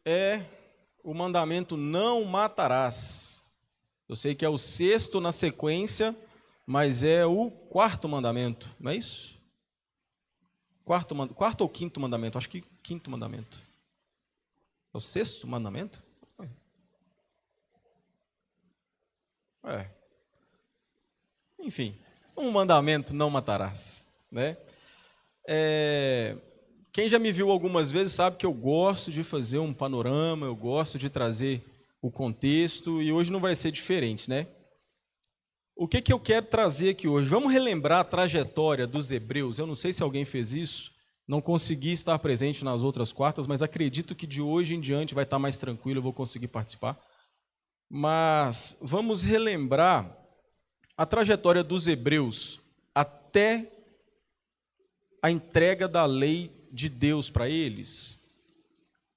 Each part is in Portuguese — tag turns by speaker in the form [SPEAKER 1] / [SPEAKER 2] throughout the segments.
[SPEAKER 1] é o mandamento não matarás. Eu sei que é o sexto na sequência, mas é o quarto mandamento, não é isso? Quarto ou quinto mandamento? Acho que quinto mandamento. É o sexto mandamento? Enfim, um mandamento não matarás, né? Quem já me viu algumas vezes sabe que eu gosto de fazer um panorama, eu gosto de trazer o contexto, e hoje não vai ser diferente, né? O que eu quero trazer aqui hoje? Vamos relembrar a trajetória dos hebreus. Eu não sei se alguém fez isso, não consegui estar presente nas outras quartas, mas acredito que de hoje em diante vai estar mais tranquilo, eu vou conseguir participar. Mas vamos relembrar a trajetória dos hebreus até a entrega da lei de Deus para eles.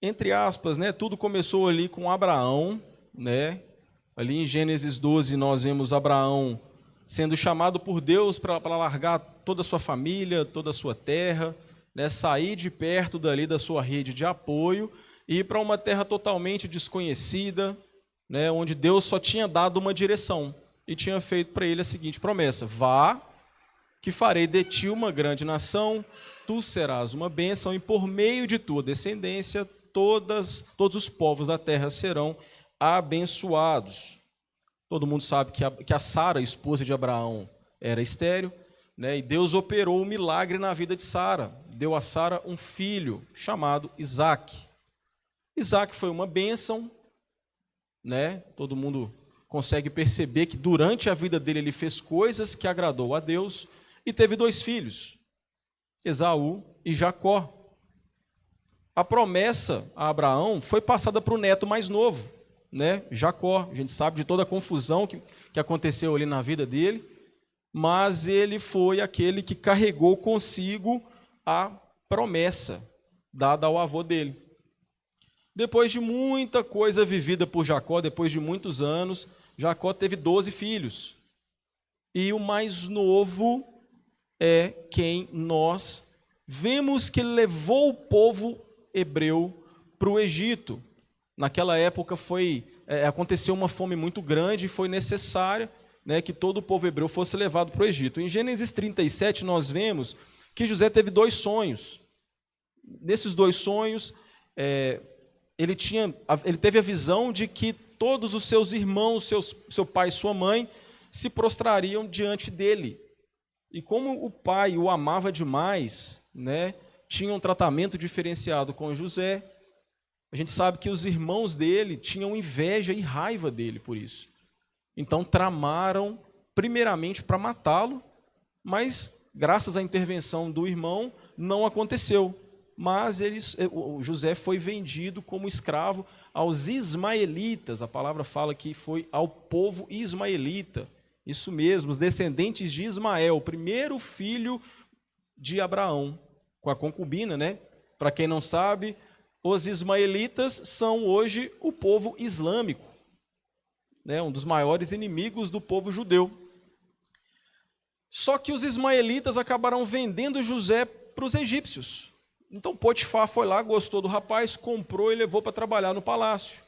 [SPEAKER 1] Entre aspas, né, tudo começou ali com Abraão, né? Ali em Gênesis 12 nós vemos Abraão sendo chamado por Deus para largar toda a sua família, toda a sua terra, né, sair de perto dali da sua rede de apoio e ir para uma terra totalmente desconhecida, né, onde Deus só tinha dado uma direção e tinha feito para ele a seguinte promessa: vá, que farei de ti uma grande nação, tu serás uma bênção, e por meio de tua descendência todos os povos da terra serão abençoados. Todo mundo sabe que a Sara, esposa de Abraão, era estéril, né? E Deus operou um milagre na vida de Sara. Deu a Sara um filho chamado Isaque. Isaque foi uma bênção, né? Todo mundo consegue perceber que durante a vida dele ele fez coisas que agradou a Deus e teve 2 filhos, Esaú e Jacó. A promessa a Abraão foi passada para o neto mais novo, né? Jacó. A gente sabe de toda a confusão que aconteceu ali na vida dele, mas ele foi aquele que carregou consigo a promessa dada ao avô dele. Depois de muita coisa vivida por Jacó, depois de muitos anos, Jacó teve 12 filhos. E o mais novo é quem nós vemos que levou o povo hebreu para o Egito. Naquela época aconteceu uma fome muito grande e foi necessária, né, que todo o povo hebreu fosse levado para o Egito. Em Gênesis 37 nós vemos que José teve 2 sonhos. Nesses 2 sonhos, ele teve a visão de que todos os seus irmãos, seu pai e sua mãe, se prostrariam diante dele. E como o pai o amava demais, né, tinha um tratamento diferenciado com José, a gente sabe que os irmãos dele tinham inveja e raiva dele por isso. Então tramaram primeiramente para matá-lo, mas graças à intervenção do irmão não aconteceu. Mas José foi vendido como escravo aos ismaelitas. A palavra fala que foi ao povo ismaelita. Isso mesmo, os descendentes de Ismael, o primeiro filho de Abraão, com a concubina, né? Para quem não sabe, os ismaelitas são hoje o povo islâmico, né? Um dos maiores inimigos do povo judeu. Só que os ismaelitas acabaram vendendo José para os egípcios. Então Potifar foi lá, gostou do rapaz, comprou e levou para trabalhar no palácio.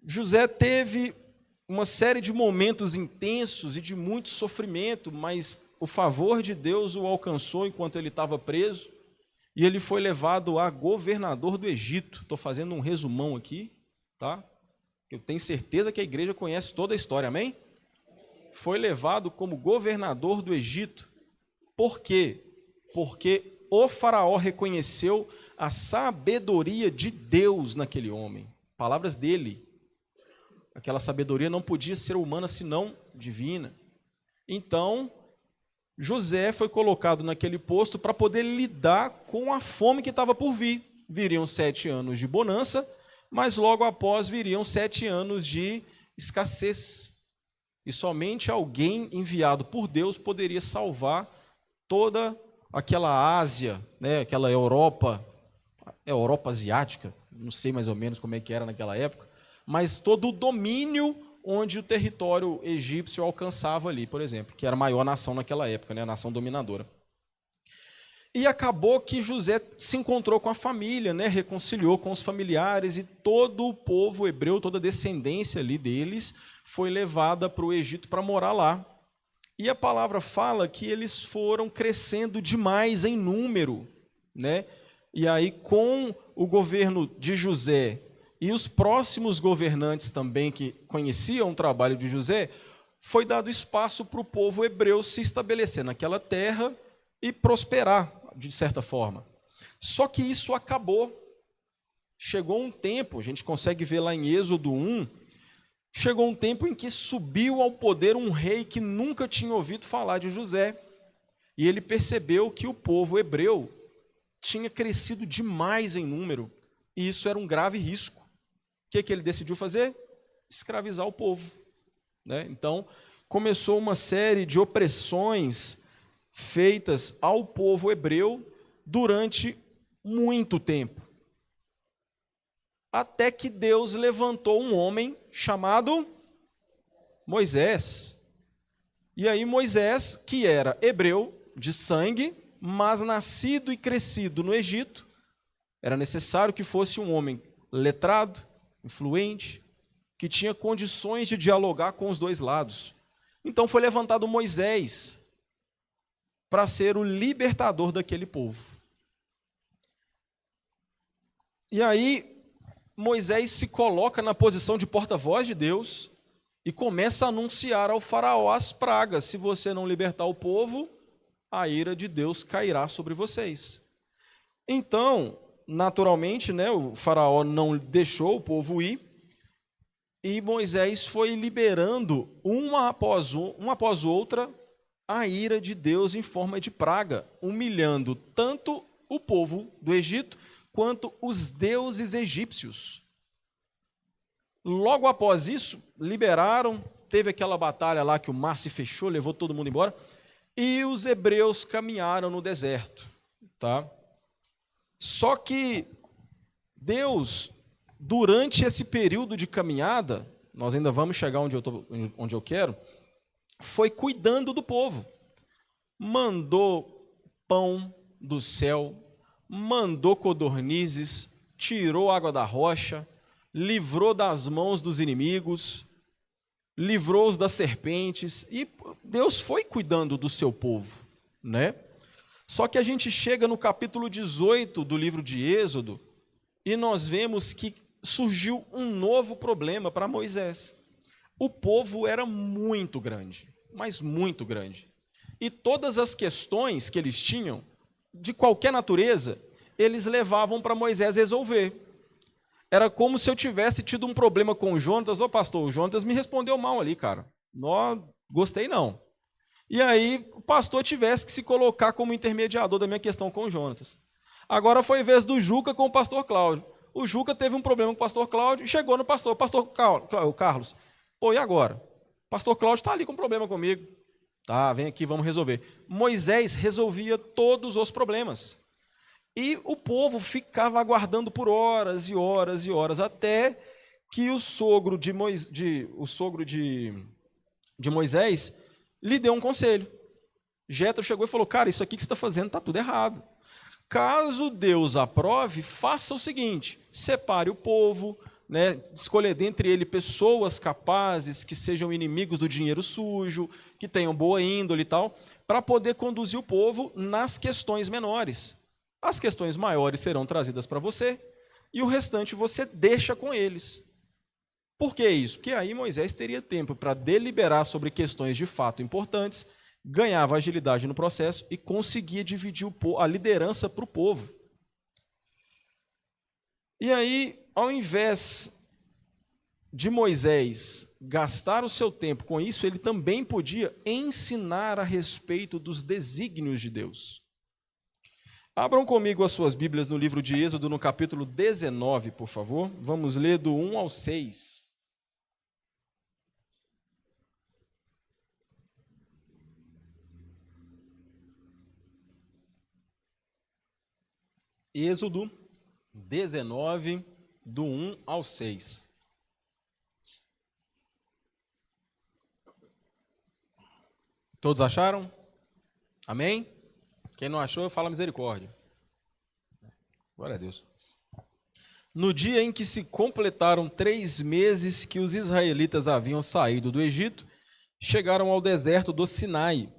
[SPEAKER 1] José teve uma série de momentos intensos e de muito sofrimento, mas o favor de Deus o alcançou enquanto ele estava preso, e ele foi levado a governador do Egito. Estou fazendo um resumão aqui, tá? Eu tenho certeza que a igreja conhece toda a história, amém? Foi levado como governador do Egito. Por quê? Porque o faraó reconheceu a sabedoria de Deus naquele homem. Palavras dele. Aquela sabedoria não podia ser humana, senão divina. Então, José foi colocado naquele posto para poder lidar com a fome que estava por vir. Viriam 7 anos de bonança, mas logo após viriam 7 anos de escassez. E somente alguém enviado por Deus poderia salvar toda aquela Ásia, né, aquela Europa asiática, não sei mais ou menos como é que era naquela época, mas todo o domínio onde o território egípcio alcançava ali, por exemplo, que era a maior nação naquela época, né, a nação dominadora. E acabou que José se encontrou com a família, né? Reconciliou com os familiares, e todo o povo hebreu, toda a descendência ali deles, foi levada para o Egito para morar lá. E a palavra fala que eles foram crescendo demais em número, né? E aí, com o governo de José e os próximos governantes também que conheciam o trabalho de José, foi dado espaço para o povo hebreu se estabelecer naquela terra e prosperar, de certa forma. Só que isso acabou. Chegou um tempo, a gente consegue ver lá em Êxodo 1, chegou um tempo em que subiu ao poder um rei que nunca tinha ouvido falar de José. E ele percebeu que o povo hebreu tinha crescido demais em número, e isso era um grave risco. O que ele decidiu fazer? Escravizar o povo, né? Então, começou uma série de opressões feitas ao povo hebreu durante muito tempo. Até que Deus levantou um homem chamado Moisés. E aí Moisés, que era hebreu de sangue, mas nascido e crescido no Egito, era necessário que fosse um homem letrado, influente, que tinha condições de dialogar com os dois lados. Então foi levantado Moisés para ser o libertador daquele povo. E aí Moisés se coloca na posição de porta-voz de Deus e começa a anunciar ao faraó as pragas: se você não libertar o povo, a ira de Deus cairá sobre vocês. Então, naturalmente, né, o faraó não deixou o povo ir, e Moisés foi liberando uma após outra a ira de Deus em forma de praga, humilhando tanto o povo do Egito quanto os deuses egípcios. Logo após isso, liberaram, teve aquela batalha lá que o mar se fechou, levou todo mundo embora, e os hebreus caminharam no deserto, tá? Só que Deus, durante esse período de caminhada, nós ainda vamos chegar onde eu quero, foi cuidando do povo. Mandou pão do céu, mandou codornizes, tirou água da rocha, livrou das mãos dos inimigos, livrou-os das serpentes, e Deus foi cuidando do seu povo, né? Só que a gente chega no capítulo 18 do livro de Êxodo e nós vemos que surgiu um novo problema para Moisés. O povo era muito grande, mas muito grande. E todas as questões que eles tinham, de qualquer natureza, eles levavam para Moisés resolver. Era como se eu tivesse tido um problema com o Jonatas. Ô pastor, o Jonatas me respondeu mal ali, cara. Não gostei não. E aí o pastor tivesse que se colocar como intermediador da minha questão com o Jonatas. Agora foi vez do Juca com o pastor Cláudio. O Juca teve um problema com o pastor Cláudio e chegou no pastor Carlos. Pô, e agora? O pastor Cláudio está ali com problema comigo. Tá, vem aqui, vamos resolver. Moisés resolvia todos os problemas. E o povo ficava aguardando por horas e horas e horas, até que o sogro de Moisés lhe deu um conselho. Jetro chegou e falou: cara, isso aqui que você está fazendo está tudo errado. Caso Deus aprove, faça o seguinte: separe o povo, né, escolher dentre ele pessoas capazes, que sejam inimigos do dinheiro sujo, que tenham boa índole e tal, para poder conduzir o povo nas questões menores. As questões maiores serão trazidas para você, e o restante você deixa com eles. Por que isso? Porque aí Moisés teria tempo para deliberar sobre questões de fato importantes, ganhava agilidade no processo e conseguia dividir a liderança para o povo. E aí, ao invés de Moisés gastar o seu tempo com isso, ele também podia ensinar a respeito dos desígnios de Deus. Abram comigo as suas Bíblias no livro de Êxodo, no capítulo 19, por favor. Vamos ler do 1 ao 6. Êxodo 19, do 1 ao 6. Todos acharam? Amém? Quem não achou, fala misericórdia. Glória a Deus. No dia em que se completaram 3 meses que os israelitas haviam saído do Egito, chegaram ao deserto do Sinai.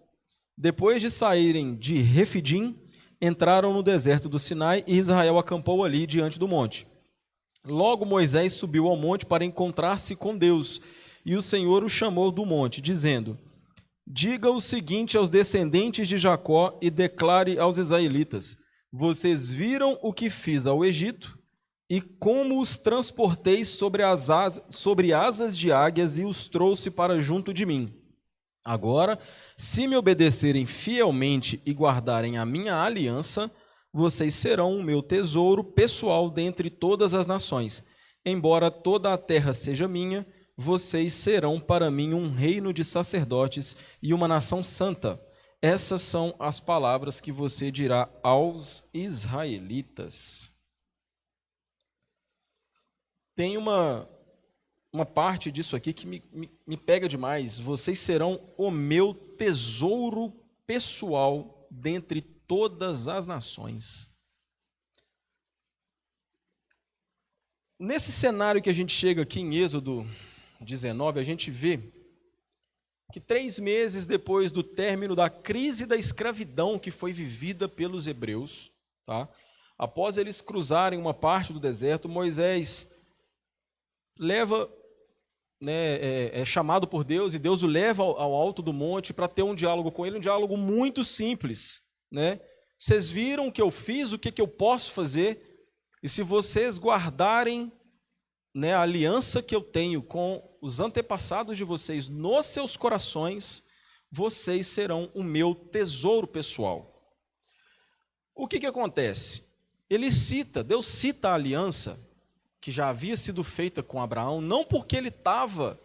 [SPEAKER 1] Depois de saírem de Refidim, entraram no deserto do Sinai e Israel acampou ali diante do monte. Logo Moisés subiu ao monte para encontrar-se com Deus, e o Senhor o chamou do monte, dizendo: diga o seguinte aos descendentes de Jacó e declare aos israelitas: vocês viram o que fiz ao Egito e como os transportei sobre asas de águias e os trouxe para junto de mim. Agora, se me obedecerem fielmente e guardarem a minha aliança, vocês serão o meu tesouro pessoal dentre todas as nações. Embora toda a terra seja minha, vocês serão para mim um reino de sacerdotes e uma nação santa. Essas são as palavras que você dirá aos israelitas. Tem uma parte disso aqui que me pega demais. Vocês serão o meu tesouro pessoal dentre todas as nações. Nesse cenário que a gente chega aqui em Êxodo 19, a gente vê que 3 meses depois do término da crise da escravidão que foi vivida pelos hebreus, tá? Após eles cruzarem uma parte do deserto, Moisés é chamado por Deus, e Deus o leva ao alto do monte para ter um diálogo com ele, um diálogo muito simples, né? Vocês viram o que eu fiz, o que eu posso fazer, e se vocês guardarem, né, a aliança que eu tenho com os antepassados de vocês nos seus corações, vocês serão o meu tesouro pessoal. O que acontece? Deus cita a aliança que já havia sido feita com Abraão, não porque ele estava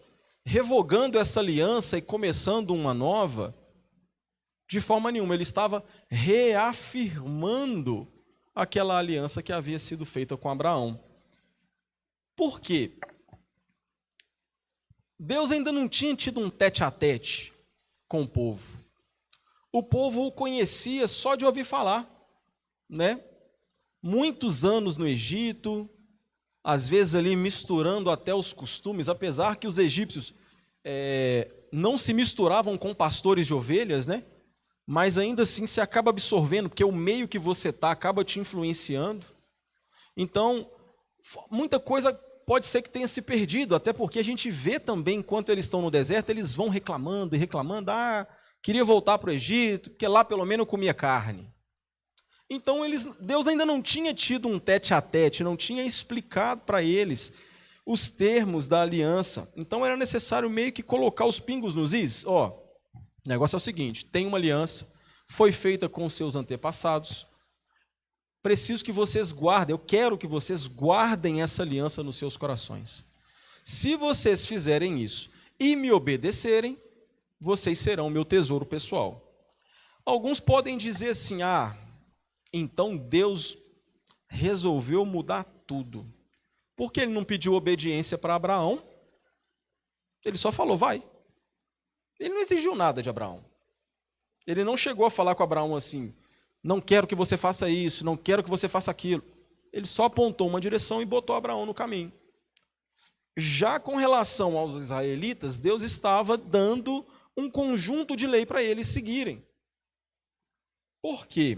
[SPEAKER 1] revogando essa aliança e começando uma nova, de forma nenhuma, ele estava reafirmando aquela aliança que havia sido feita com Abraão. Por quê? Deus ainda não tinha tido um tete-a-tete com o povo. O povo o conhecia só de ouvir falar, né? Muitos anos no Egito, às vezes ali misturando até os costumes, apesar que os egípcios não se misturavam com pastores de ovelhas, né? Mas ainda assim se acaba absorvendo, porque o meio que você está acaba te influenciando. Então, muita coisa pode ser que tenha se perdido, até porque a gente vê também, enquanto eles estão no deserto, eles vão reclamando e reclamando, queria voltar para o Egito, porque lá pelo menos eu comia carne. Então, Deus ainda não tinha tido um tete-a-tete, não tinha explicado para eles os termos da aliança. Então, era necessário meio que colocar os pingos nos is. O negócio é o seguinte, tem uma aliança, foi feita com os seus antepassados, preciso que vocês guardem, eu quero que vocês guardem essa aliança nos seus corações. Se vocês fizerem isso e me obedecerem, vocês serão meu tesouro pessoal. Alguns podem dizer assim, então Deus resolveu mudar tudo. Por que ele não pediu obediência para Abraão? Ele só falou, vai. Ele não exigiu nada de Abraão. Ele não chegou a falar com Abraão assim, não quero que você faça isso, não quero que você faça aquilo. Ele só apontou uma direção e botou Abraão no caminho. Já com relação aos israelitas, Deus estava dando um conjunto de lei para eles seguirem. Por quê?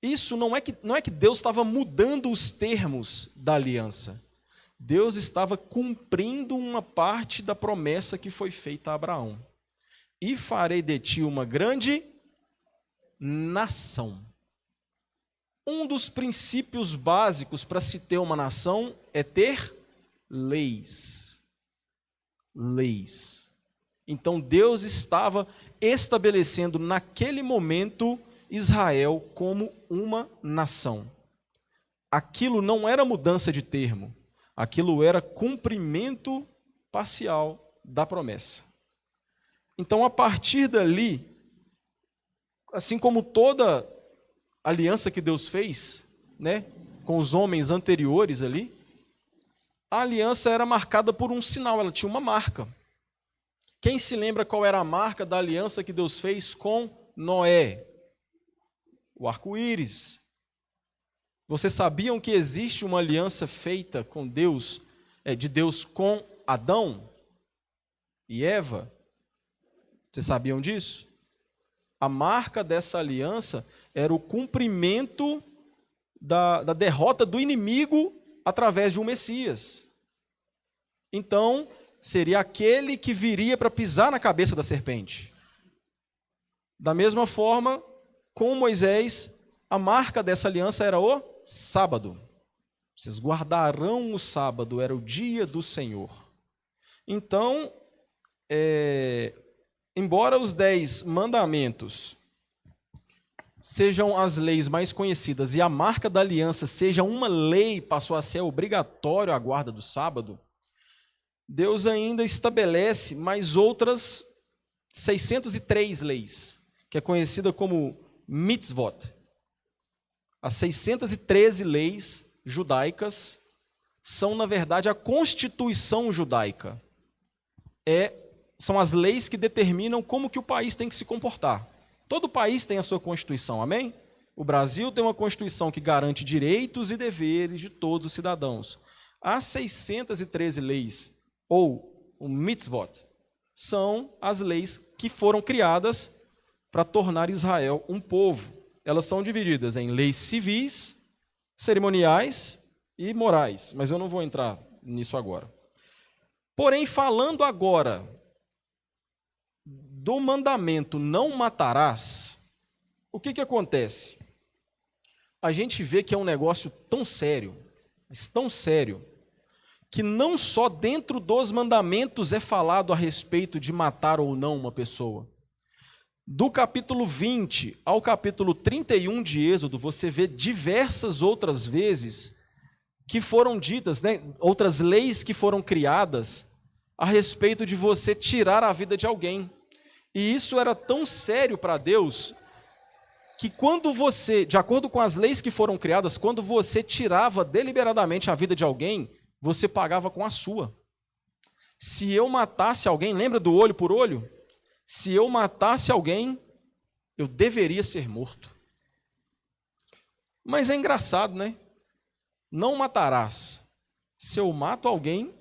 [SPEAKER 1] Isso não é que Deus estava mudando os termos da aliança. Deus estava cumprindo uma parte da promessa que foi feita a Abraão. E farei de ti uma grande nação. Um dos princípios básicos para se ter uma nação é ter leis. Leis. Então Deus estava estabelecendo naquele momento Israel como uma nação. Aquilo não era mudança de termo, aquilo era cumprimento parcial da promessa. Então, a partir dali, assim como toda aliança que Deus fez, né, com os homens anteriores ali, a aliança era marcada por um sinal, ela tinha uma marca. Quem se lembra qual era a marca da aliança que Deus fez com Noé? o arco-íris. Vocês sabiam que existe uma aliança feita com Deus, de Deus com Adão e Eva? Vocês sabiam disso? A marca dessa aliança era o cumprimento da derrota do inimigo através de um Messias. Então, seria aquele que viria para pisar na cabeça da serpente. Da mesma forma, com Moisés, a marca dessa aliança era o sábado. Vocês guardarão o sábado, era o dia do Senhor. Então, embora os 10 mandamentos sejam as leis mais conhecidas e a marca da aliança seja uma lei, passou a ser obrigatório a guarda do sábado, Deus ainda estabelece mais outras 603 leis, que é conhecida como mitzvot. As 613 leis judaicas são, na verdade, a constituição judaica. São as leis que determinam como que o país tem que se comportar. Todo país tem a sua constituição, amém? O Brasil tem uma constituição que garante direitos e deveres de todos os cidadãos. As 613 leis, ou o mitzvot, são as leis que foram criadas para tornar Israel um povo. Elas são divididas em leis civis, cerimoniais e morais, mas eu não vou entrar nisso agora. Porém, falando agora do mandamento não matarás, o que acontece? A gente vê que é um negócio tão sério, mas tão sério, que não só dentro dos mandamentos é falado a respeito de matar ou não uma pessoa. Do capítulo 20 ao capítulo 31 de Êxodo, você vê diversas outras vezes que foram ditas, outras leis que foram criadas a respeito de você tirar a vida de alguém. E isso era tão sério para Deus que quando você, de acordo com as leis que foram criadas, quando você tirava deliberadamente a vida de alguém, você pagava com a sua. Se eu matasse alguém, lembra do olho por olho? Se eu matasse alguém, eu deveria ser morto. Mas é engraçado, né? Não matarás. Se eu mato alguém,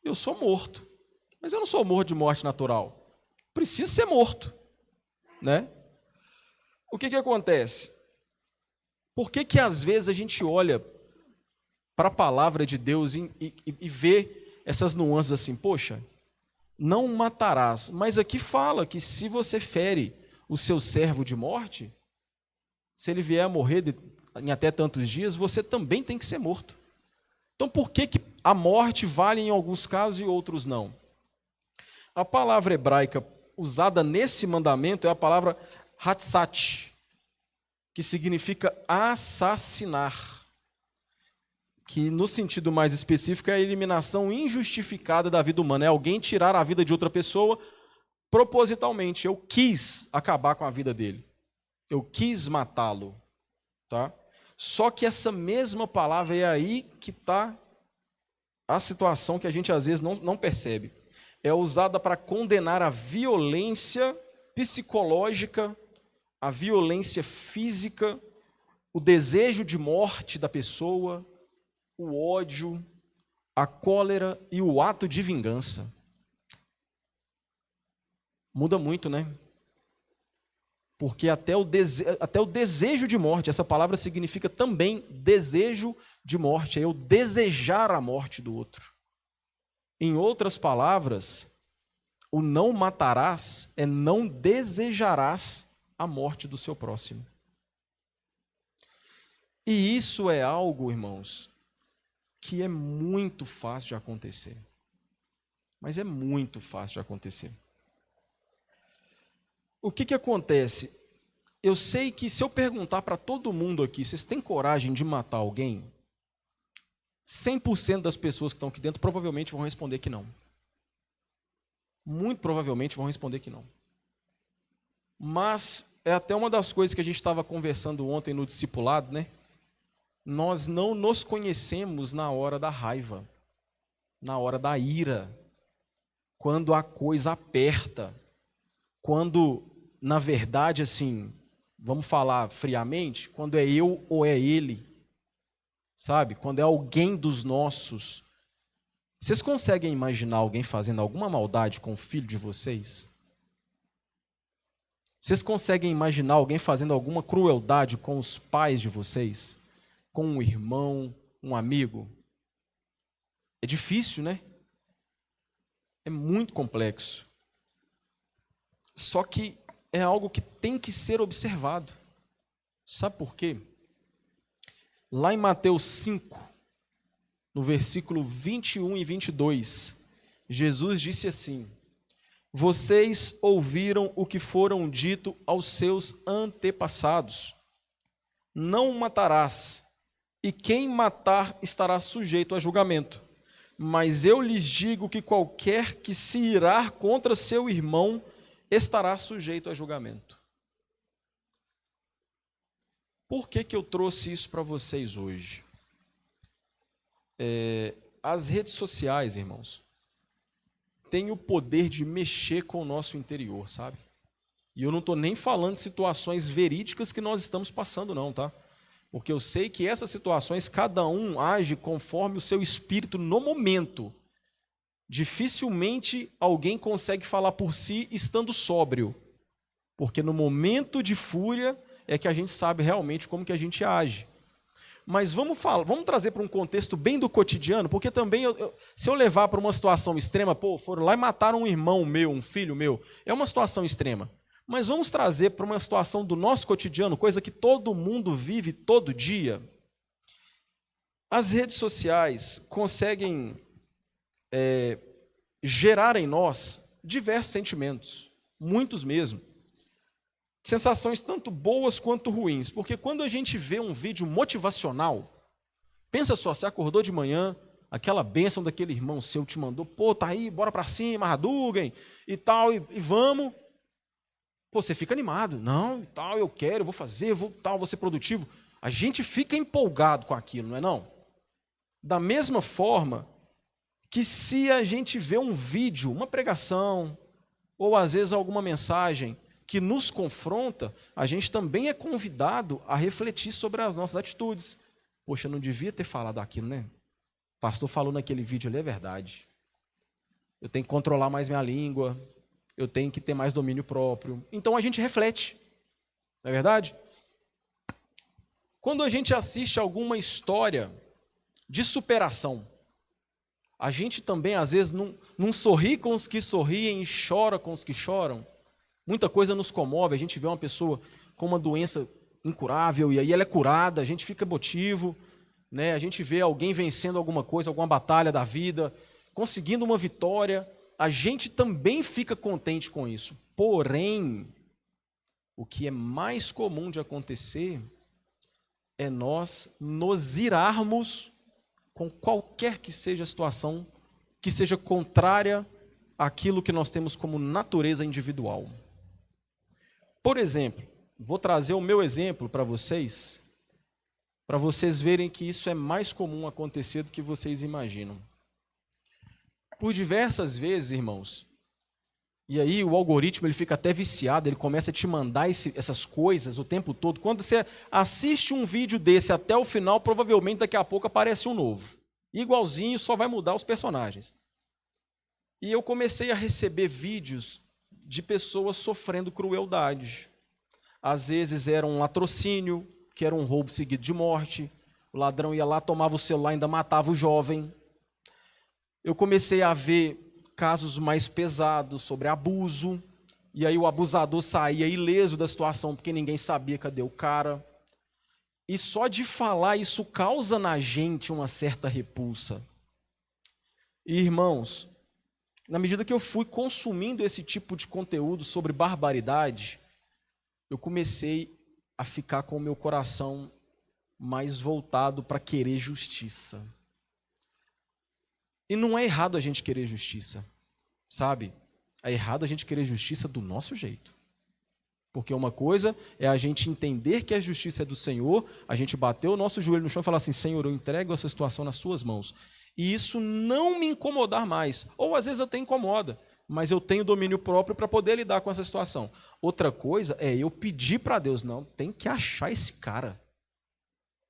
[SPEAKER 1] eu sou morto. Mas eu não sou morto de morte natural. Preciso ser morto, né? O que acontece? Por que às vezes a gente olha para a palavra de Deus e vê essas nuances assim, poxa, não matarás, mas aqui fala que se você fere o seu servo de morte, se ele vier a morrer em até tantos dias, você também tem que ser morto. Então por que a morte vale em alguns casos e outros não? A palavra hebraica usada nesse mandamento é a palavra hatzat, que significa assassinar, que no sentido mais específico é a eliminação injustificada da vida humana, é alguém tirar a vida de outra pessoa propositalmente. Eu quis acabar com a vida dele, eu quis matá-lo, tá? Só que essa mesma palavra é aí que está a situação que a gente às vezes não percebe. É usada para condenar a violência psicológica, a violência física, o desejo de morte da pessoa, o ódio, a cólera e o ato de vingança. Muda muito, né? Porque até o desejo de morte, essa palavra significa também desejo de morte, é eu desejar a morte do outro. Em outras palavras, o não matarás é não desejarás a morte do seu próximo. E isso é algo, irmãos, que é muito fácil de acontecer. Mas é muito fácil de acontecer. O que acontece? Eu sei que se eu perguntar para todo mundo aqui, vocês têm coragem de matar alguém? 100% das pessoas que estão aqui dentro provavelmente vão responder que não. Muito provavelmente vão responder que não. Mas é até uma das coisas que a gente estava conversando ontem no discipulado, né? Nós não nos conhecemos na hora da raiva, na hora da ira, quando a coisa aperta, quando, na verdade, assim, vamos falar friamente, quando é eu ou é ele, sabe? Quando é alguém dos nossos. Vocês conseguem imaginar alguém fazendo alguma maldade com o filho de vocês? Vocês conseguem imaginar alguém fazendo alguma crueldade com os pais de vocês? Com um irmão, um amigo? É difícil, né? É muito complexo. Só que é algo que tem que ser observado. Sabe por quê? Lá em Mateus 5, no versículo 21 e 22, Jesus disse assim: vocês ouviram o que foram dito aos seus antepassados: não matarás, e quem matar estará sujeito a julgamento. Mas eu lhes digo que qualquer que se irar contra seu irmão estará sujeito a julgamento. Por que eu trouxe isso para vocês hoje? As redes sociais, irmãos, têm o poder de mexer com o nosso interior, sabe? E eu não estou nem falando de situações verídicas que nós estamos passando, não, tá? Porque eu sei que essas situações, cada um age conforme o seu espírito no momento. Dificilmente alguém consegue falar por si estando sóbrio. Porque no momento de fúria é que a gente sabe realmente como que a gente age. Mas vamos trazer para um contexto bem do cotidiano, porque também, se eu levar para uma situação extrema, foram lá e mataram um irmão meu, um filho meu, é uma situação extrema. Mas vamos trazer para uma situação do nosso cotidiano, coisa que todo mundo vive todo dia. As redes sociais conseguem gerar em nós diversos sentimentos, muitos mesmo. Sensações tanto boas quanto ruins, porque quando a gente vê um vídeo motivacional, pensa só, você acordou de manhã, aquela bênção daquele irmão seu te mandou, tá aí, bora pra cima, Hadouken, e tal, e vamos. Você fica animado, não, e tal, eu quero, eu vou fazer, vou ser produtivo. A gente fica empolgado com aquilo, não é não? Da mesma forma que se a gente vê um vídeo, uma pregação, ou às vezes alguma mensagem que nos confronta, a gente também é convidado a refletir sobre as nossas atitudes. Poxa, eu não devia ter falado aquilo, né? O pastor falou naquele vídeo ali, é verdade. Eu tenho que controlar mais minha língua, eu tenho que ter mais domínio próprio. Então a gente reflete, não é verdade? Quando a gente assiste alguma história de superação, a gente também às vezes não sorri com os que sorriem e chora com os que choram. Muita coisa nos comove, a gente vê uma pessoa com uma doença incurável e aí ela é curada, a gente fica emotivo, né? A gente vê alguém vencendo alguma coisa, alguma batalha da vida, conseguindo uma vitória, a gente também fica contente com isso. Porém, o que é mais comum de acontecer é nós nos irarmos com qualquer que seja a situação que seja contrária àquilo que nós temos como natureza individual. Por exemplo, vou trazer o meu exemplo para vocês verem que isso é mais comum acontecer do que vocês imaginam. Por diversas vezes, irmãos, e aí o algoritmo ele fica até viciado, ele começa a te mandar essas coisas o tempo todo. Quando você assiste um vídeo desse até o final, provavelmente daqui a pouco aparece um novo. Igualzinho, só vai mudar os personagens. E eu comecei a receber vídeos de pessoas sofrendo crueldade. Às vezes era um latrocínio, que era um roubo seguido de morte. O ladrão ia lá, tomava o celular e ainda matava o jovem. Eu comecei a ver casos mais pesados sobre abuso. E aí o abusador saía ileso da situação, porque ninguém sabia cadê o cara. E só de falar isso causa na gente uma certa repulsa. E, irmãos, na medida que eu fui consumindo esse tipo de conteúdo sobre barbaridade, eu comecei a ficar com o meu coração mais voltado para querer justiça. E não é errado a gente querer justiça, sabe? É errado a gente querer justiça do nosso jeito. Porque uma coisa é a gente entender que a justiça é do Senhor, a gente bater o nosso joelho no chão e falar assim, Senhor, eu entrego essa situação nas suas mãos. E isso não me incomodar mais. Ou às vezes até incomoda, mas eu tenho domínio próprio para poder lidar com essa situação. Outra coisa é eu pedir para Deus, não, tem que achar esse cara.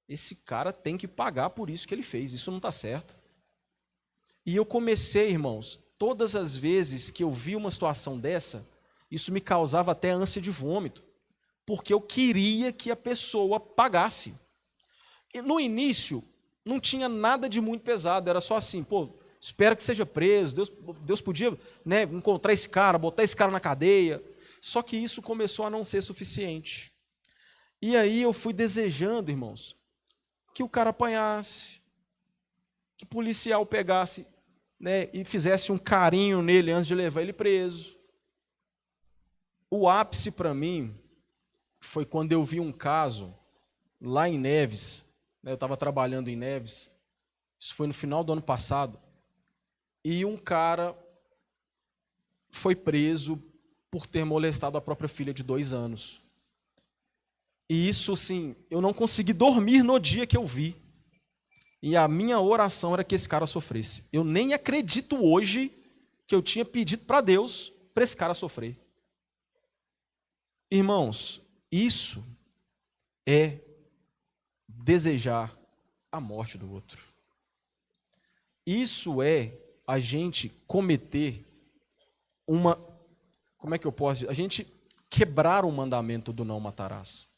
[SPEAKER 1] Esse cara tem que pagar por isso que ele fez, isso não está certo. E eu comecei, irmãos, todas as vezes que eu vi uma situação dessa, isso me causava até ânsia de vômito, porque eu queria que a pessoa pagasse. E no início, não tinha nada de muito pesado, era só assim, espero que seja preso, Deus podia, né, encontrar esse cara, botar esse cara na cadeia. Só que isso começou a não ser suficiente. E aí eu fui desejando, irmãos, que o cara apanhasse, que o policial pegasse, né, e fizesse um carinho nele antes de levar ele preso. O ápice para mim foi quando eu vi um caso lá em Neves, né, eu estava trabalhando em Neves, isso foi no final do ano passado, e um cara foi preso por ter molestado a própria filha de 2 anos. E isso, assim, eu não consegui dormir no dia que eu vi. E a minha oração era que esse cara sofresse. Eu nem acredito hoje que eu tinha pedido para Deus para esse cara sofrer. Irmãos, isso é desejar a morte do outro. Isso é a gente cometer como é que eu posso dizer? A gente quebrar o mandamento do não matarás.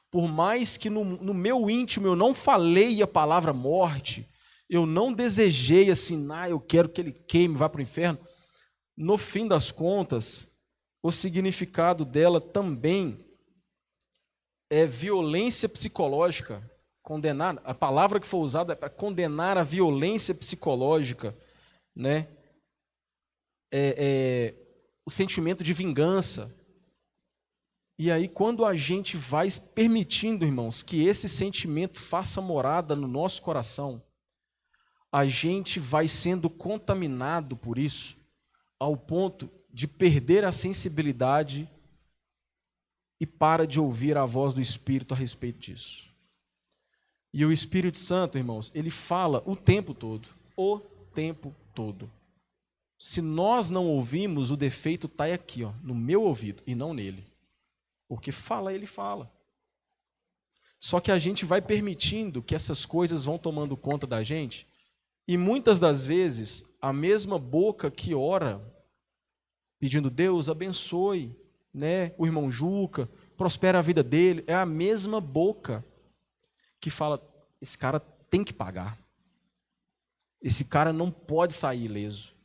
[SPEAKER 1] Por mais que no meu íntimo eu não falei a palavra morte, eu não desejei assim, eu quero que ele queime, vá para o inferno. No fim das contas, o significado dela também é violência psicológica. Condenar, a palavra que foi usada é para condenar a violência psicológica, né? O sentimento de vingança. E aí, quando a gente vai permitindo, irmãos, que esse sentimento faça morada no nosso coração, a gente vai sendo contaminado por isso, ao ponto de perder a sensibilidade e para de ouvir a voz do Espírito a respeito disso. E o Espírito Santo, irmãos, ele fala o tempo todo. O tempo todo. Se nós não ouvimos, o defeito está aqui, no meu ouvido, e não nele. Porque fala, ele fala. Só que a gente vai permitindo que essas coisas vão tomando conta da gente, e muitas das vezes, a mesma boca que ora, pedindo Deus abençoe, né, o irmão Juca, prospera a vida dele, é a mesma boca que fala, esse cara tem que pagar. Esse cara não pode sair ileso.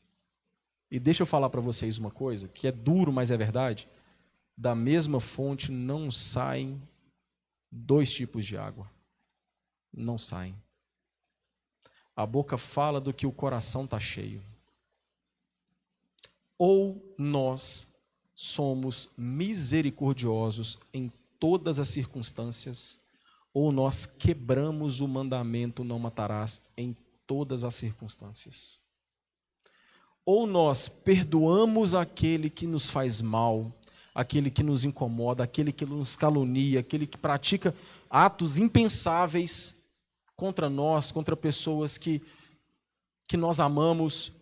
[SPEAKER 1] E deixa eu falar para vocês uma coisa, que é duro, mas é verdade. Da mesma fonte não saem 2 tipos de água. Não saem. A boca fala do que o coração está cheio. Ou nós somos misericordiosos em todas as circunstâncias, ou nós quebramos o mandamento não matarás em todas as circunstâncias. Ou nós perdoamos aquele que nos faz mal, aquele que nos incomoda, aquele que nos calunia, aquele que pratica atos impensáveis contra nós, contra pessoas que nós amamos,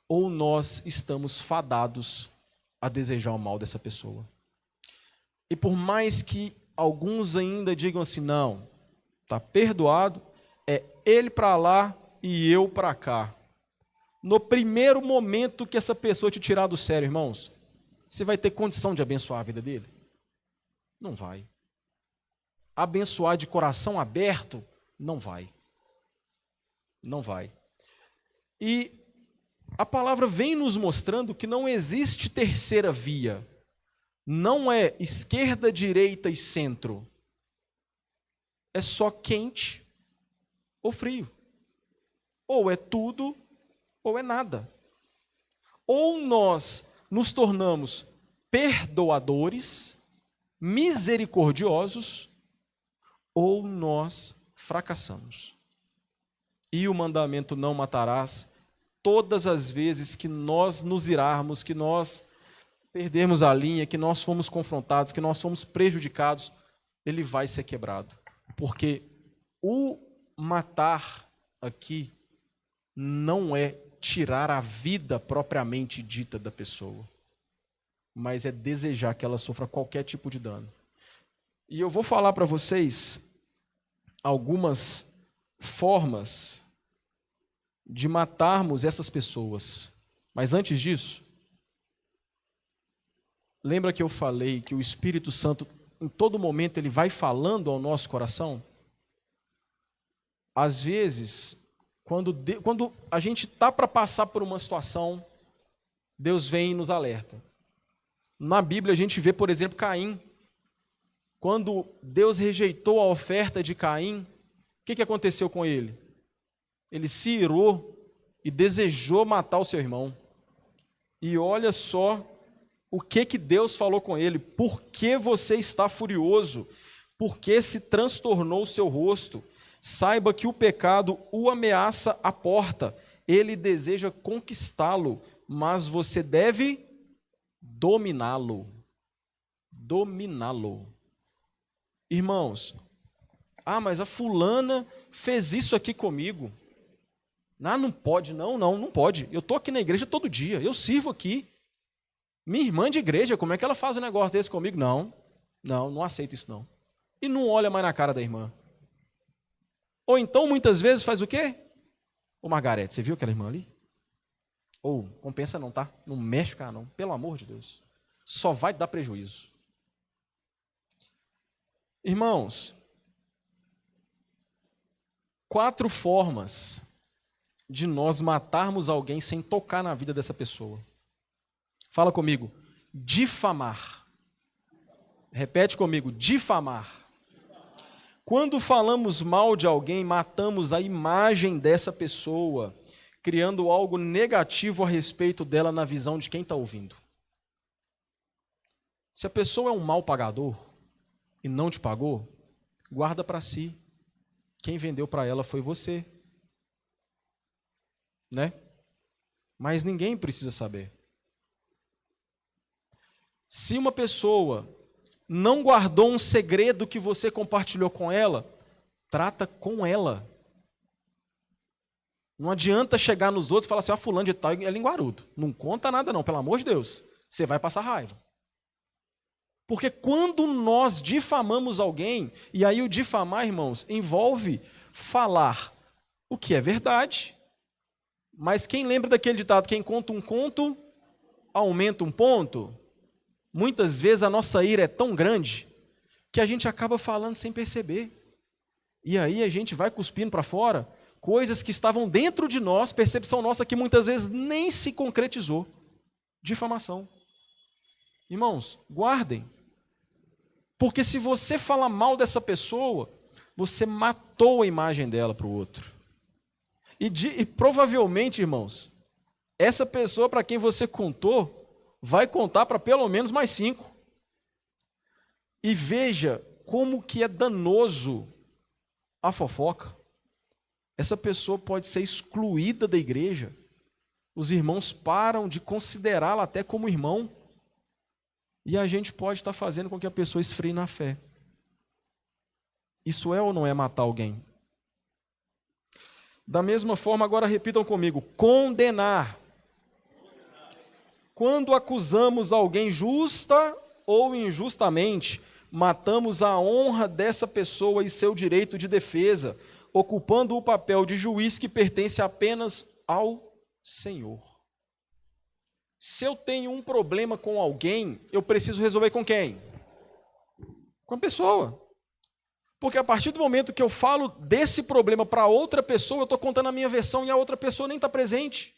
[SPEAKER 1] ou nós estamos fadados a desejar o mal dessa pessoa. E por mais que alguns ainda digam assim, não, está perdoado, é ele para lá e eu para cá. No primeiro momento que essa pessoa te tirar do sério, irmãos, você vai ter condição de abençoar a vida dele? Não vai. Abençoar de coração aberto? Não vai. Não vai. E a palavra vem nos mostrando que não existe terceira via. Não é esquerda, direita e centro. É só quente ou frio. Ou é tudo ou é nada. Ou nós nos tornamos perdoadores, misericordiosos, ou nós fracassamos. E o mandamento não matarás, todas as vezes que nós nos irarmos, que nós perdermos a linha, que nós fomos confrontados, que nós fomos prejudicados, ele vai ser quebrado. Porque o matar aqui não é tirar a vida propriamente dita da pessoa. mas é desejar que ela sofra qualquer tipo de dano. E eu vou falar para vocês algumas formas de matarmos essas pessoas. Mas antes disso, lembra que eu falei que o Espírito Santo, em todo momento, ele vai falando ao nosso coração? Às vezes, quando a gente está para passar por uma situação, Deus vem e nos alerta. Na Bíblia a gente vê, por exemplo, Caim. Quando Deus rejeitou a oferta de Caim, o que aconteceu com ele? Ele se irou e desejou matar o seu irmão. E olha só o que Deus falou com ele. Por que você está furioso? Por que se transtornou o seu rosto? Saiba que o pecado o ameaça à porta. Ele deseja conquistá-lo, mas você deve dominá-lo. Dominá-lo. Irmãos, mas a fulana fez isso aqui comigo. Não pode, não pode. Eu estou aqui na igreja todo dia, eu sirvo aqui. Minha irmã de igreja, como é que ela faz um negócio desse comigo? Não aceito isso não. E não olha mais na cara da irmã. Ou então, muitas vezes, faz o quê? Ô Margarete, você viu aquela irmã ali? Compensa não, tá? Não mexe com ela não, pelo amor de Deus. Só vai te dar prejuízo. Irmãos, 4 formas de nós matarmos alguém sem tocar na vida dessa pessoa. Fala comigo, difamar. Repete comigo, difamar. Quando falamos mal de alguém, matamos a imagem dessa pessoa, criando algo negativo a respeito dela na visão de quem está ouvindo. Se a pessoa é um mau pagador e não te pagou, guarda para si. Quem vendeu para ela foi você. Né? Mas ninguém precisa saber. Se uma pessoa não guardou um segredo que você compartilhou com ela, trata com ela. Não adianta chegar nos outros e falar assim, fulano de tal é linguarudo. Não conta nada não, pelo amor de Deus. Você vai passar raiva. Porque quando nós difamamos alguém, e aí o difamar, irmãos, envolve falar o que é verdade, mas quem lembra daquele ditado, quem conta um conto, aumenta um ponto? Muitas vezes a nossa ira é tão grande que a gente acaba falando sem perceber. E aí a gente vai cuspindo para fora coisas que estavam dentro de nós, percepção nossa que muitas vezes nem se concretizou. Difamação. Irmãos, guardem. Porque se você fala mal dessa pessoa, você matou a imagem dela para o outro. E provavelmente, irmãos, essa pessoa para quem você contou, vai contar para pelo menos mais 5. E veja como que é danoso a fofoca. Essa pessoa pode ser excluída da igreja. Os irmãos param de considerá-la até como irmão. E a gente pode estar fazendo com que a pessoa esfrie na fé. Isso é ou não é matar alguém? Da mesma forma, agora repitam comigo, condenar. Quando acusamos alguém justa ou injustamente, matamos a honra dessa pessoa e seu direito de defesa, ocupando o papel de juiz que pertence apenas ao Senhor. Se eu tenho um problema com alguém, eu preciso resolver com quem? Com a pessoa. Porque a partir do momento que eu falo desse problema para outra pessoa, eu estou contando a minha versão e a outra pessoa nem está presente.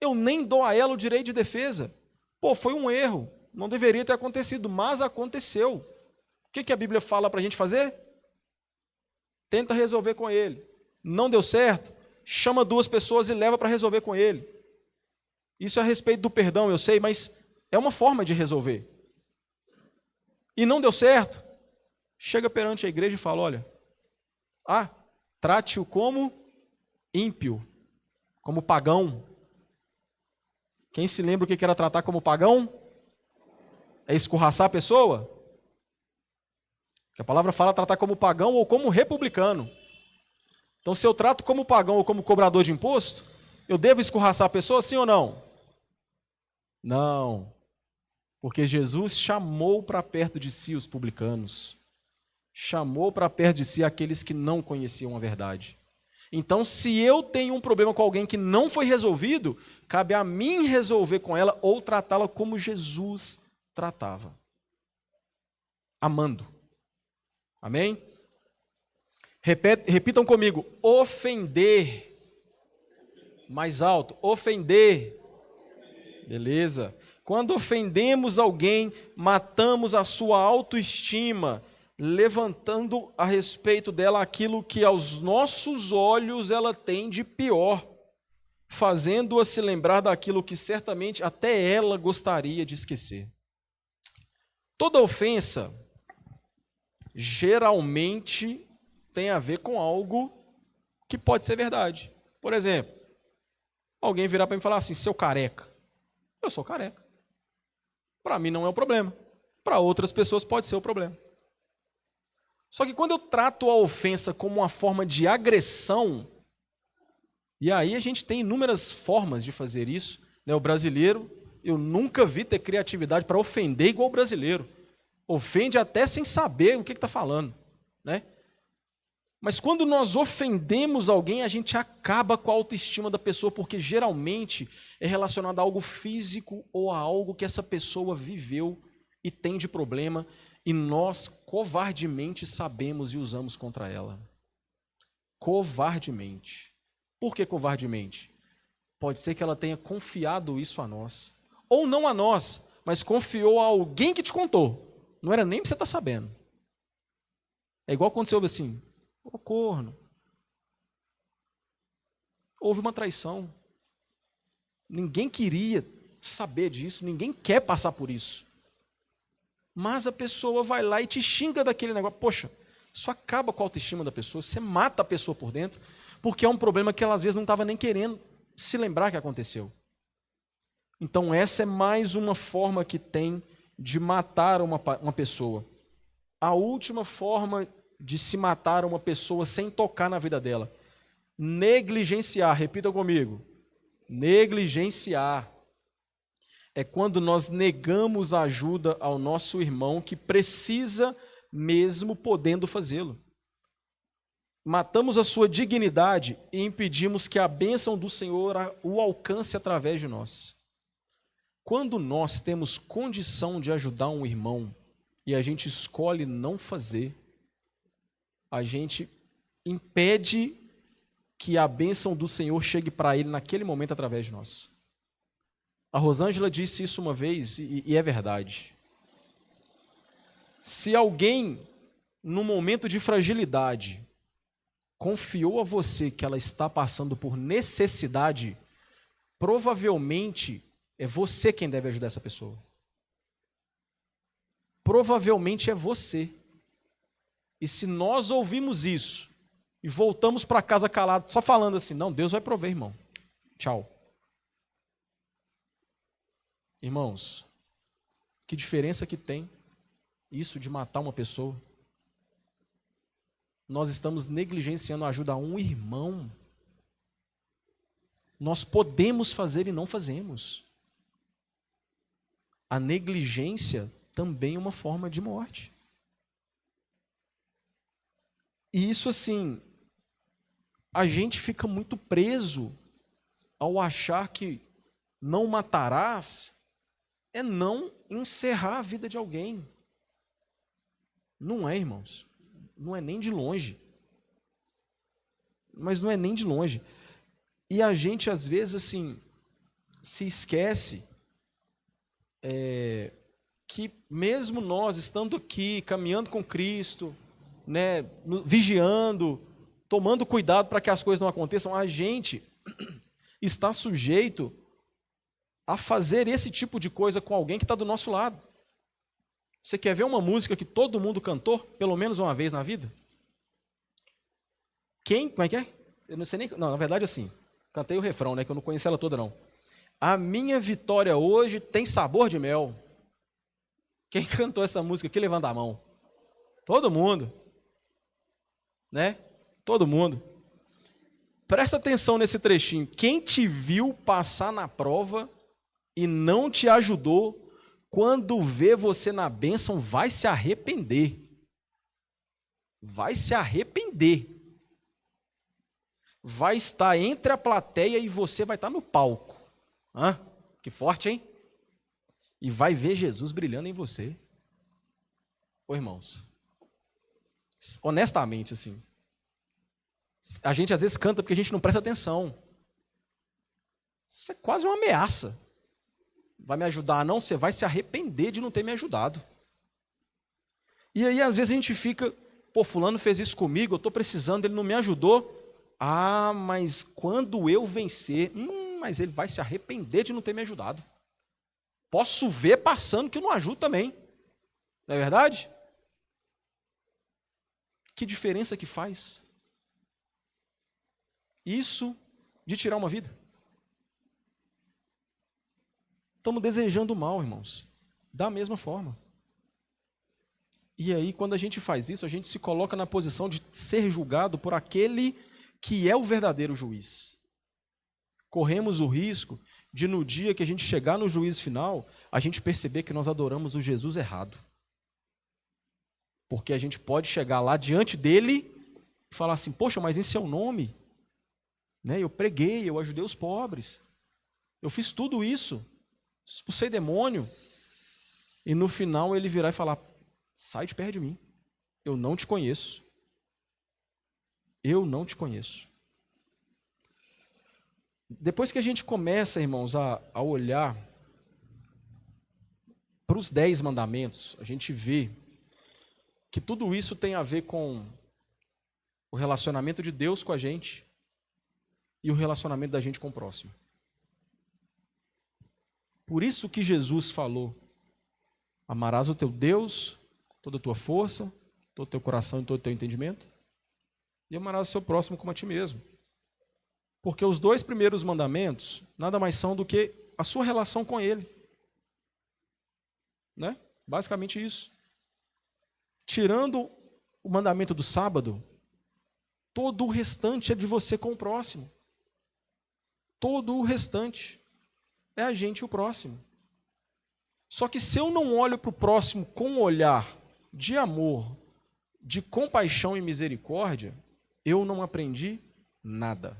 [SPEAKER 1] Eu nem dou a ela o direito de defesa. Foi um erro, não deveria ter acontecido, mas aconteceu. O que a Bíblia fala para a gente fazer? Tenta resolver com ele. Não deu certo? Chama 2 pessoas e leva para resolver com ele. Isso é a respeito do perdão, eu sei, mas é uma forma de resolver. E não deu certo? Chega perante a igreja e fala, olha, trate-o como ímpio, como pagão. Quem se lembra o que era tratar como pagão? É escorraçar a pessoa? Que a palavra fala tratar como pagão ou como republicano. Então, se eu trato como pagão ou como cobrador de imposto, eu devo escorraçar a pessoa, sim ou não? Não. Porque Jesus chamou para perto de si os publicanos, chamou para perto de si aqueles que não conheciam a verdade. Então, se eu tenho um problema com alguém que não foi resolvido, cabe a mim resolver com ela ou tratá-la como Jesus tratava, amando. Amém? Repitam comigo: ofender. Mais alto: ofender. Beleza? Quando ofendemos alguém, matamos a sua autoestima, levantando a respeito dela aquilo que aos nossos olhos ela tem de pior, fazendo-a se lembrar daquilo que certamente até ela gostaria de esquecer. Toda ofensa geralmente tem a ver com algo que pode ser verdade. Por exemplo, alguém virar para mim e falar assim: seu careca. Eu sou careca. Para mim não é um problema. Para outras pessoas pode ser o problema. Só que quando eu trato a ofensa como uma forma de agressão, e aí a gente tem inúmeras formas de fazer isso, né? O brasileiro, eu nunca vi ter criatividade para ofender igual o brasileiro. Ofende até sem saber o que está falando, né? Mas quando nós ofendemos alguém, a gente acaba com a autoestima da pessoa, porque geralmente é relacionado a algo físico ou a algo que essa pessoa viveu e tem de problema, e nós covardemente sabemos e usamos contra ela. Covardemente. Por que covardemente? Pode ser que ela tenha confiado isso a nós. Ou não a nós, mas confiou a alguém que te contou. Não era nem para você estar sabendo. É igual quando você ouve assim: ô corno, houve uma traição. Ninguém queria saber disso, ninguém quer passar por isso. Mas a pessoa vai lá e te xinga daquele negócio. Poxa, isso acaba com a autoestima da pessoa, você mata a pessoa por dentro, porque é um problema que ela às vezes não estava nem querendo se lembrar que aconteceu. Então essa é mais uma forma que tem de matar uma pessoa. A última forma de se matar uma pessoa sem tocar na vida dela: negligenciar. Repita comigo: negligenciar. É quando nós negamos a ajuda ao nosso irmão que precisa, mesmo podendo fazê-lo. Matamos a sua dignidade e impedimos que a bênção do Senhor o alcance através de nós. Quando nós temos condição de ajudar um irmão e a gente escolhe não fazer, a gente impede que a bênção do Senhor chegue para ele naquele momento através de nós. A Rosângela disse isso uma vez e é verdade. Se alguém, no momento de fragilidade, confiou a você que ela está passando por necessidade, provavelmente é você quem deve ajudar essa pessoa. Provavelmente é você. E se nós ouvimos isso e voltamos para casa calado, só falando assim: não, Deus vai prover, irmão. Tchau. Irmãos, que diferença que tem isso de matar uma pessoa? Nós estamos negligenciando a ajuda a um irmão. Nós podemos fazer e não fazemos. A negligência também é uma forma de morte. E isso assim, a gente fica muito preso ao achar que não matarás é não encerrar a vida de alguém. Não é, irmãos. Não é nem de longe. Mas não é nem de longe. E a gente, às vezes, assim, se esquece que mesmo nós, estando aqui, caminhando com Cristo, né, vigiando, tomando cuidado para que as coisas não aconteçam, a gente está sujeito a fazer esse tipo de coisa com alguém que está do nosso lado. Você quer ver uma música que todo mundo cantou, pelo menos uma vez na vida? Como é que é? Eu não sei nem... Não, na verdade, assim, cantei o refrão, né, que eu não conheço ela toda, não. A minha vitória hoje tem sabor de mel. Quem cantou essa música aqui, levanta a mão. Todo mundo. Né? Todo mundo. Presta atenção nesse trechinho. Quem te viu passar na prova e não te ajudou, quando vê você na bênção, vai se arrepender. Vai se arrepender. Vai estar entre a plateia e você vai estar no palco. Hã? Que forte, hein? E vai ver Jesus brilhando em você. Ô, irmãos, honestamente, assim, a gente às vezes canta porque a gente não presta atenção. Isso é quase uma ameaça. Vai me ajudar? Não, você vai se arrepender de não ter me ajudado. E aí, às vezes, a gente fica, pô, fulano fez isso comigo, eu estou precisando, ele não me ajudou. Ah, mas quando eu vencer, mas ele vai se arrepender de não ter me ajudado. Posso ver passando que eu não ajudo também. Não é verdade? Que diferença que faz? Isso de tirar uma vida. Estamos desejando o mal, irmãos. Da mesma forma. E aí, quando a gente faz isso, a gente se coloca na posição de ser julgado por aquele que é o verdadeiro juiz. Corremos o risco de, no dia que a gente chegar no juízo final, a gente perceber que nós adoramos o Jesus errado. Porque a gente pode chegar lá diante dele e falar assim, poxa, mas em seu nome, né, eu preguei, eu ajudei os pobres, eu fiz tudo isso, expulsei demônio. E no final ele virar e falar, sai de perto de mim, eu não te conheço. Eu não te conheço. Depois que a gente começa, irmãos, a olhar para os 10 mandamentos, a gente vê que tudo isso tem a ver com o relacionamento de Deus com a gente e o relacionamento da gente com o próximo. Por isso que Jesus falou, amarás o teu Deus, toda a tua força, todo o teu coração e todo o teu entendimento, e amarás o seu próximo como a ti mesmo. Porque os 2 primeiros mandamentos nada mais são do que a sua relação com Ele. Né? Basicamente isso. Tirando o mandamento do sábado, todo o restante é de você com o próximo. Todo o restante é a gente e o próximo. Só que se eu não olho para o próximo com um olhar de amor, de compaixão e misericórdia, eu não aprendi nada.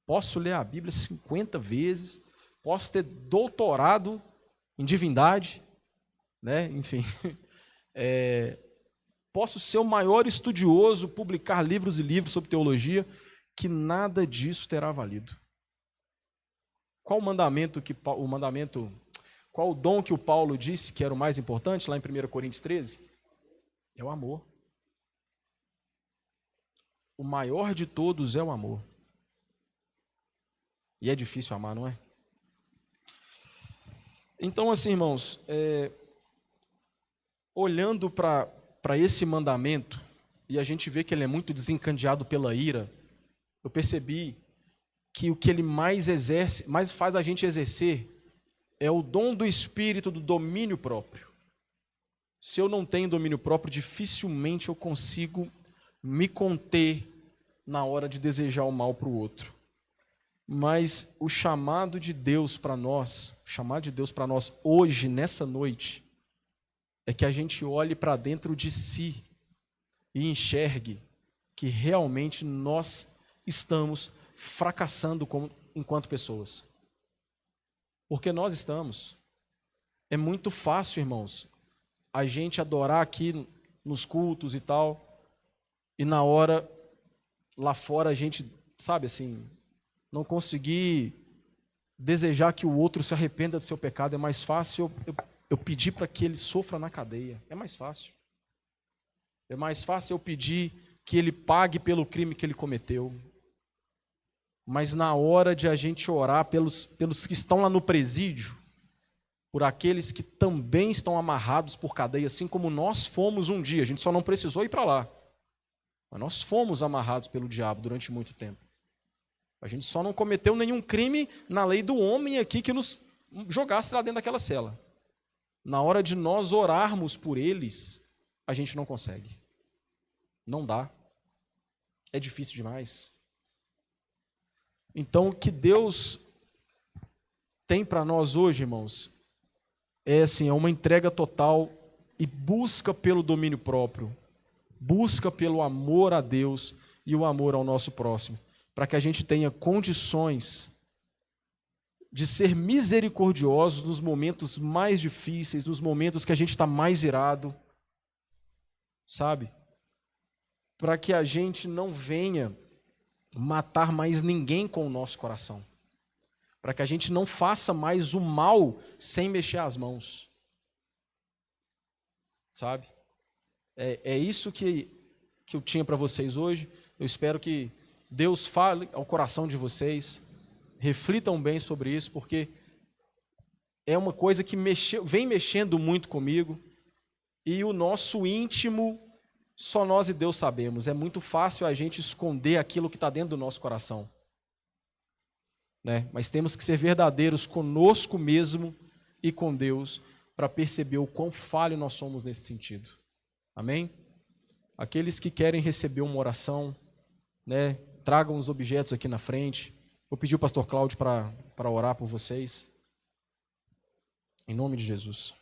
[SPEAKER 1] Posso ler a Bíblia 50 vezes, posso ter doutorado em divindade, né? Enfim, posso ser o maior estudioso, publicar livros e livros sobre teologia, que nada disso terá valido. Qual o dom que o Paulo disse que era o mais importante, lá em 1 Coríntios 13? É o amor. O maior de todos é o amor. E é difícil amar, não é? Então, assim, irmãos, olhando para esse mandamento, e a gente vê que ele é muito desencadeado pela ira, eu percebi que o que ele mais faz a gente exercer, é o dom do Espírito do domínio próprio. Se eu não tenho domínio próprio, dificilmente eu consigo me conter na hora de desejar o mal para o outro. Mas o chamado de Deus para nós, hoje, nessa noite, é que a gente olhe para dentro de si e enxergue que realmente nós estamos fracassando enquanto pessoas. Porque nós estamos. É muito fácil, irmãos, a gente adorar aqui nos cultos e tal, e na hora, lá fora, a gente, sabe assim, não conseguir desejar que o outro se arrependa do seu pecado. É mais fácil eu pedir para que ele sofra na cadeia. É mais fácil. É mais fácil eu pedir que ele pague pelo crime que ele cometeu. Mas na hora de a gente orar pelos que estão lá no presídio, por aqueles que também estão amarrados por cadeia, assim como nós fomos um dia, a gente só não precisou ir para lá, mas nós fomos amarrados pelo diabo durante muito tempo. A gente só não cometeu nenhum crime na lei do homem aqui que nos jogasse lá dentro daquela cela. Na hora de nós orarmos por eles, a gente não consegue. Não dá. É difícil demais. Então, o que Deus tem para nós hoje, irmãos, é assim, é uma entrega total e busca pelo domínio próprio, busca pelo amor a Deus e o amor ao nosso próximo, para que a gente tenha condições de ser misericordiosos nos momentos mais difíceis, nos momentos que a gente está mais irado, sabe? Para que a gente não venha matar mais ninguém com o nosso coração. Para que a gente não faça mais o mal sem mexer as mãos. Sabe? É isso que eu tinha para vocês hoje. Eu espero que Deus fale ao coração de vocês. Reflitam bem sobre isso, porque é uma coisa que vem mexendo muito comigo. E o nosso íntimo, só nós e Deus sabemos. É muito fácil a gente esconder aquilo que está dentro do nosso coração. Né? Mas temos que ser verdadeiros conosco mesmo e com Deus para perceber o quão falho nós somos nesse sentido. Amém? Aqueles que querem receber uma oração, né, tragam os objetos aqui na frente. Vou pedir o pastor Cláudio para orar por vocês. Em nome de Jesus.